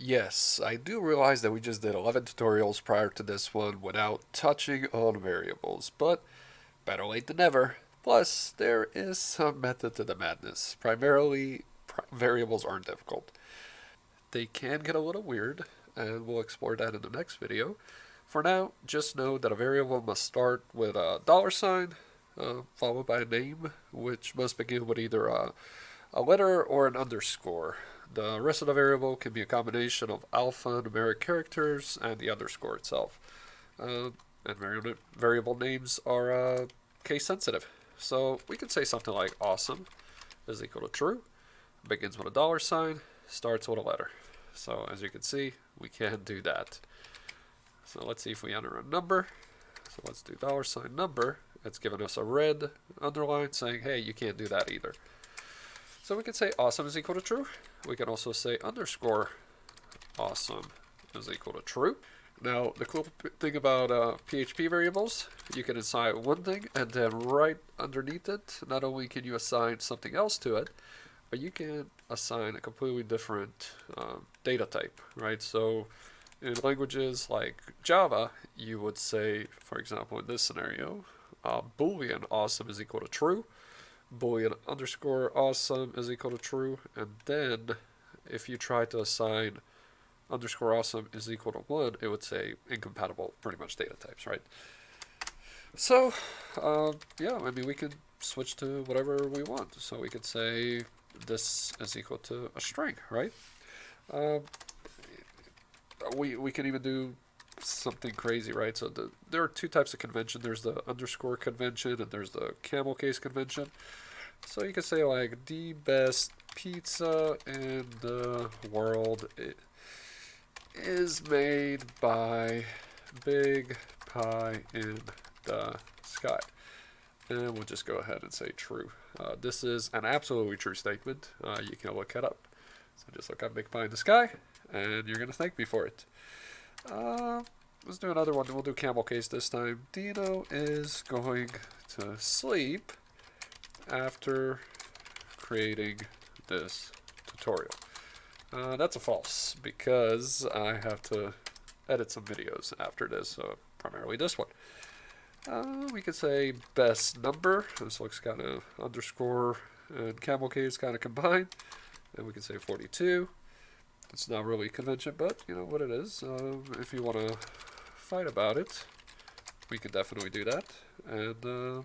Yes, I do realize that we just did 11 tutorials prior to this one without touching on variables, but better late than never. Plus, there is some method to the madness. Primarily, variables aren't difficult. They can get a little weird, and we'll explore that in the next video. For now, just know that a variable must start with a dollar sign, followed by a name, which must begin with either a letter or an underscore. The rest of the variable can be a combination of alphanumeric characters and the underscore itself. And variable names are case sensitive. So we could say something like awesome is equal to true, begins with a dollar sign, starts with a letter. So as you can see, we can do that. So let's see if we enter a number. So let's do dollar sign number. It's giving us a red underline saying, hey, you can't do that either. So we can say awesome is equal to true. We can also say underscore awesome is equal to true. Now, the cool thing about PHP variables, you can assign one thing, and then right underneath it, not only can you assign something else to it, but you can assign a completely different data type, right? So in languages like Java, you would say, for example, in this scenario, Boolean awesome is equal to true, Boolean underscore awesome is equal to true, and then if you try to assign underscore awesome is equal to 1, it would say incompatible pretty much data types, right? So, yeah, I mean, we can switch to whatever we want. So we could say this is equal to a string, right? Um, we can even do something crazy, right? So there are two types of convention. There's the underscore convention and there's the camel case convention. So you can say like the best pizza in the world is made by Big Pie in the Sky. And we'll just go ahead and say true. This is an absolutely true statement. You can look it up. So just look up Big Pie in the Sky, and you're going to thank me for it. Let's do another one. We'll do camel case this time. Dino is going to sleep after creating this tutorial. That's a false because I have to edit some videos after this, so primarily this one. We could say best number. This looks kind of underscore and camel case kind of combined. And we can say 42. It's not really a convention, but you know what it is. If you want to fight about it, we can definitely do that. And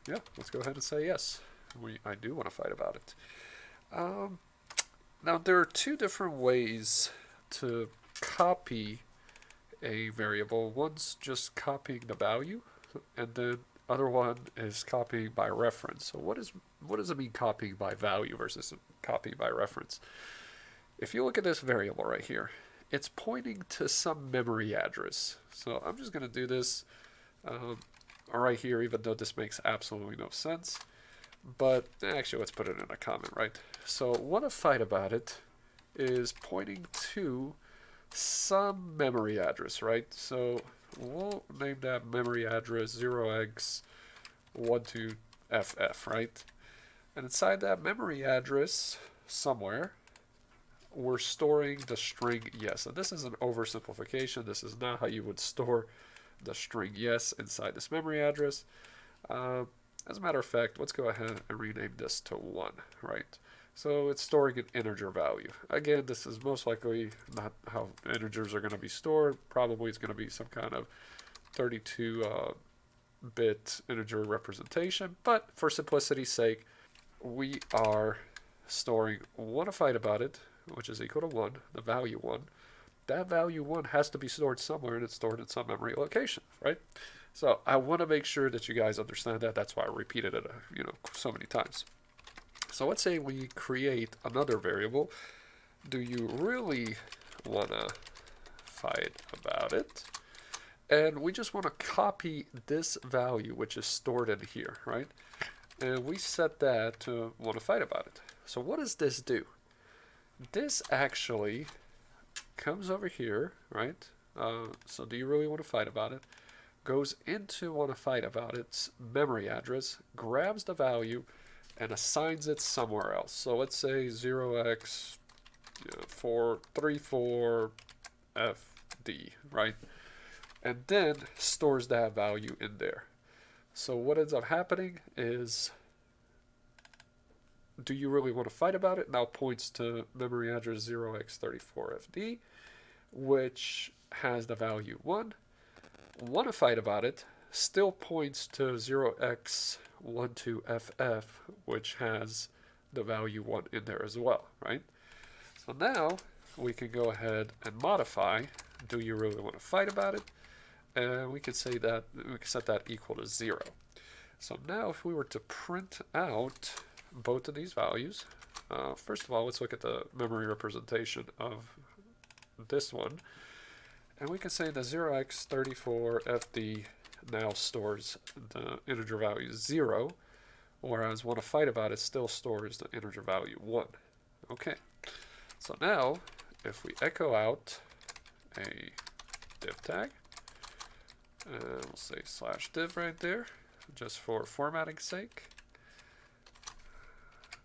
yeah, let's go ahead and say yes. I do want to fight about it. Now, there are two different ways to copy a variable. One's just copying the value, and then other one is copying by reference. So what does it mean copying by value versus copying by reference? If you look at this variable right here, it's pointing to some memory address. So I'm just going to do this right here, even though this makes absolutely no sense. But actually, let's put it in a comment, right? So what I fight about it is pointing to some memory address, right? So we'll name that memory address 0x12ff, right? And inside that memory address, somewhere, we're storing the string yes. And this is an oversimplification. This is not how you would store the string yes inside this memory address. As a matter of fact, let's go ahead and rename this to 1, right? So it's storing an integer value. Again, this is most likely not how integers are going to be stored. Probably it's going to be some kind of 32-bit integer representation. But for simplicity's sake, we are storing one to fight about it, which is equal to 1, the value 1. That value 1 has to be stored somewhere, and it's stored in some memory location, right? So I want to make sure that you guys understand that. That's why I repeated it, so many times. So let's say we create another variable. Do you really want to fight about it? And we just want to copy this value, which is stored in here, right? And we set that to want to fight about it. So what does this do? This actually comes over here, right? So do you really want to fight about it? Goes into want to fight about its memory address, grabs the value, and assigns it somewhere else. So let's say 0x 34FD, right? And then stores that value in there. So what ends up happening is, do you really want to fight about it? Now points to memory address 0x34FD, which has the value 1. Want to fight about it still points to 0x12FF, which has the value 1 in there as well, right? So now we can go ahead and modify, do you really want to fight about it? And we can say that, we can set that equal to 0. So now if we were to print out both of these values, first of all, let's look at the memory representation of this one. And we can say the 0x34FD now stores the integer value 0, whereas want to fight about it still stores the integer value 1. Okay, so now if we echo out a div tag, and we'll say /div right there, just for formatting's sake.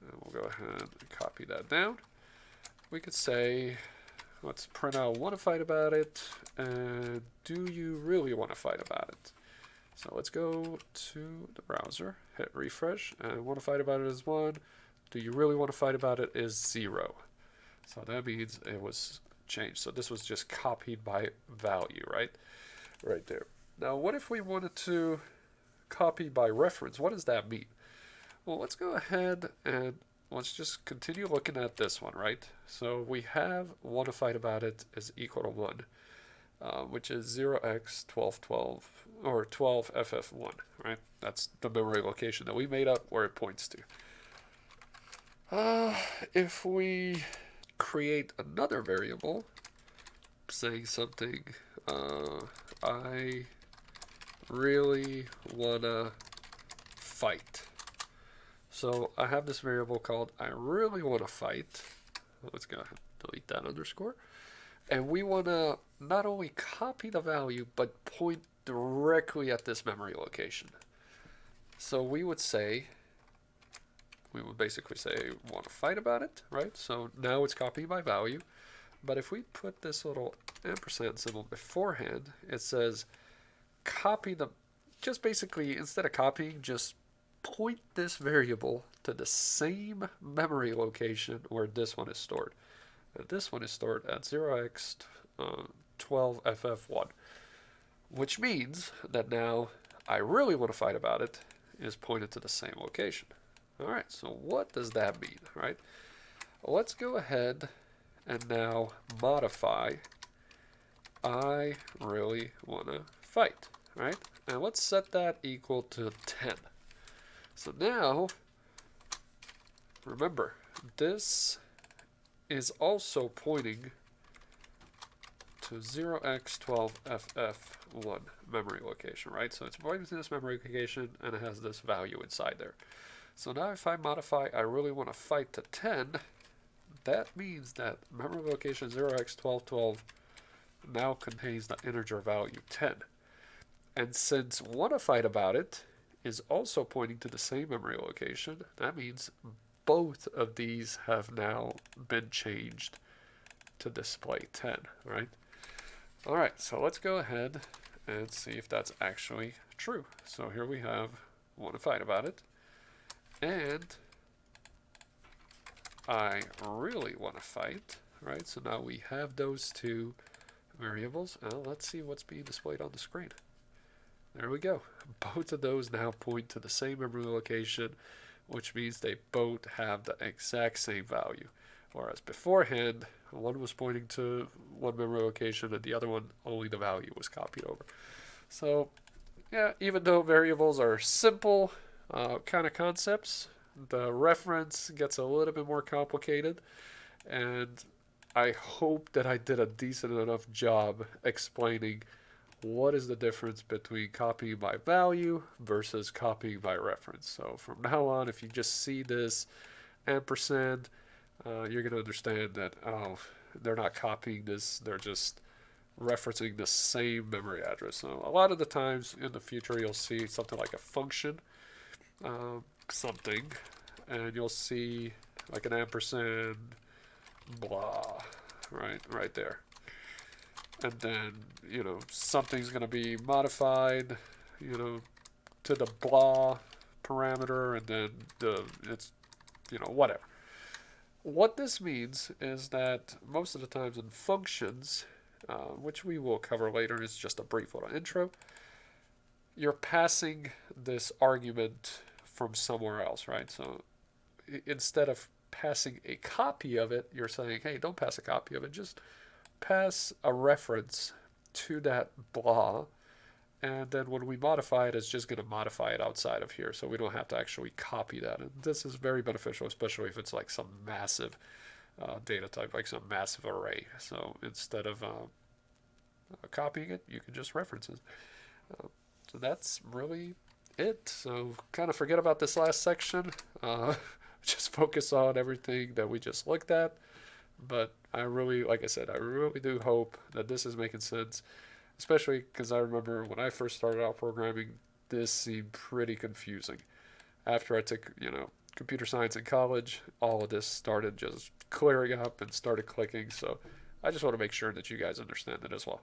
And we'll go ahead and copy that down. We could say, let's print out want to fight about it, and do you really want to fight about it? So let's go to the browser, hit refresh, and want to fight about it is 1. Do you really want to fight about it is 0. So that means it was changed. So this was just copied by value, right? Right there. Now, what if we wanted to copy by reference? What does that mean? Well, let's go ahead and let's just continue looking at this one, right? So we have want to fight about it is equal to 1, which is 0x1212 or 12ff1, right? That's the memory location that we made up where it points to. If we create another variable saying something, I really wanna fight. So I have this variable called I really wanna fight. Let's go ahead and delete that underscore. And we wanna not only copy the value, but point directly at this memory location. So we would basically say want to fight about it, right? So now it's copied by value. But if we put this little ampersand symbol beforehand, it says copy the, just basically instead of copying, just point this variable to the same memory location where this one is stored. And this one is stored at 0x12ff1, which means that now I really want to fight about it is pointed to the same location. All right, so what does that mean, right? Let's go ahead and now modify I really want to fight, right? And let's set that equal to 10. So now, remember, this is also pointing to 0x12ff1 memory location, right? So it's pointing to this memory location and it has this value inside there. So now if I modify I really want to fight to 10, that means that memory location 0x1212 now contains the integer value 10. And since want to fight about it is also pointing to the same memory location, that means both of these have now been changed to display 10, right? All right, so let's go ahead and see if that's actually true. So here we have want to fight about it, and I really want to fight, right? So now we have those two variables. Let's see what's being displayed on the screen. There we go. Both of those now point to the same memory location, which means they both have the exact same value. Whereas beforehand, one was pointing to one memory location and the other one, only the value was copied over. So yeah, even though variables are simple kind of concepts, the reference gets a little bit more complicated, and I hope that I did a decent enough job explaining what is the difference between copying by value versus copying by reference. So from now on, if you just see this ampersand, you're going to understand that, oh, they're not copying this, they're just referencing the same memory address. So a lot of the times in the future, you'll see something like a function, something, and you'll see like an ampersand blah, right there. And then, something's going to be modified, you know, to the blah parameter, and then it's, whatever. What this means is that most of the times in functions, which we will cover later, is just a brief little intro, you're passing this argument from somewhere else, right? So instead of passing a copy of it, you're saying, hey, don't pass a copy of it, just pass a reference to that blah, and then when we modify it, it's just going to modify it outside of here, so we don't have to actually copy that. And this is very beneficial, especially if it's like some massive data type, like some massive array. So instead of copying it, you can just reference it. So that's really it. So kind of forget about this last section. Just focus on everything that we just looked at. But I really, like I said, I really do hope that this is making sense, especially because I remember when I first started out programming, this seemed pretty confusing. After I took, computer science in college, all of this started just clearing up and started clicking. So I just want to make sure that you guys understand it as well.